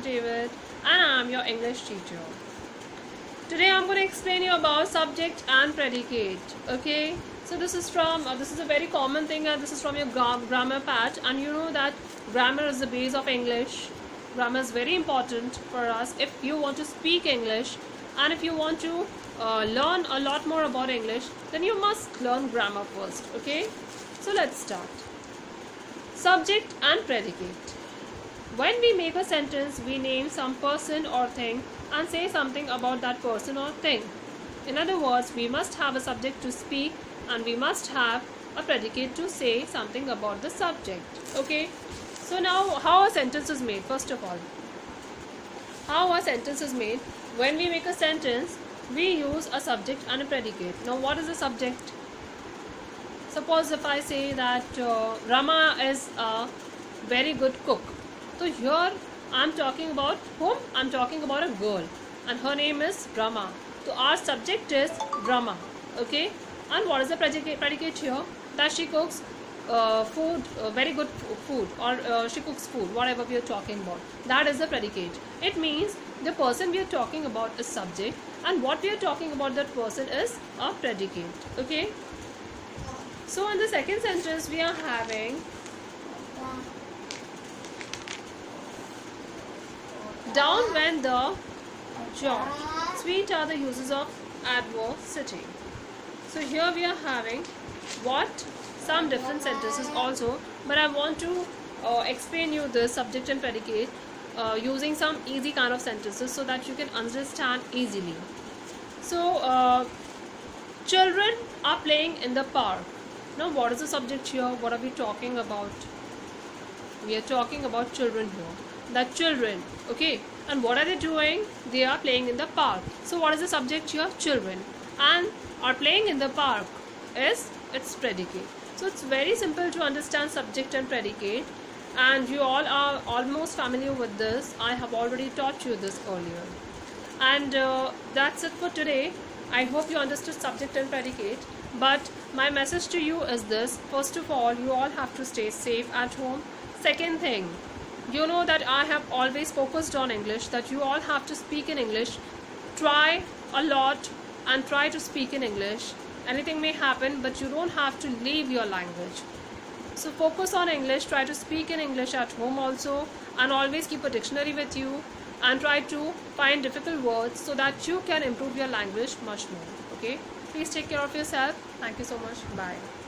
David and I am your English teacher. Today I'm going to explain you about subject and predicate. Okay, so this is a very common thing, and this is from your grammar pad, and you know that grammar is the base of English. Grammar is very important for us if you want to speak English, and if you want to learn a lot more about English, then you must learn grammar first. Okay, so let's start. Subject and predicate. When we make a sentence, we name some person or thing and say something about that person or thing. In other words, we must have a subject to speak and we must have a predicate to say something about the subject. Okay, so now how a sentence is made? First of all, how a sentence is made? When we make a sentence, we use a subject and a predicate. Now what is the subject? Suppose if I say that Rama is a very good cook. So here I am talking about whom? I am talking about a girl and her name is Rama. So our subject is Rama. Okay, and what is the predicate here? That she cooks food, very good food, or she cooks food, whatever we are talking about. That is the predicate. It means the person we are talking about is subject and what we are talking about that person is a predicate. Okay, so in the second sentence we are having down went the George. Sweet are the uses of adversity. So here we are having what? Some different sentences also, but I want to explain you the subject and predicate using some easy kind of sentences so that you can understand easily. So children are playing in the park. Now what is the subject here? What are we talking about? We are talking about children here. That children, okay, and what are they doing? They are playing in the park. So what is the subject here? Children. And are playing in the park is its predicate. So it's very simple to understand subject and predicate, and you all are almost familiar with this. I have already taught you this earlier. And that's it for today. I hope you understood subject and predicate. But my message to you is this: first of all, you all have to stay safe at home. Second thing, you know that I have always focused on English, that you all have to speak in English. Try a lot and try to speak in English. Anything may happen, but you don't have to leave your language. So focus on English, try to speak in English at home also, and always keep a dictionary with you and try to find difficult words so that you can improve your language much more. Okay, please take care of yourself. Thank you so much. Bye.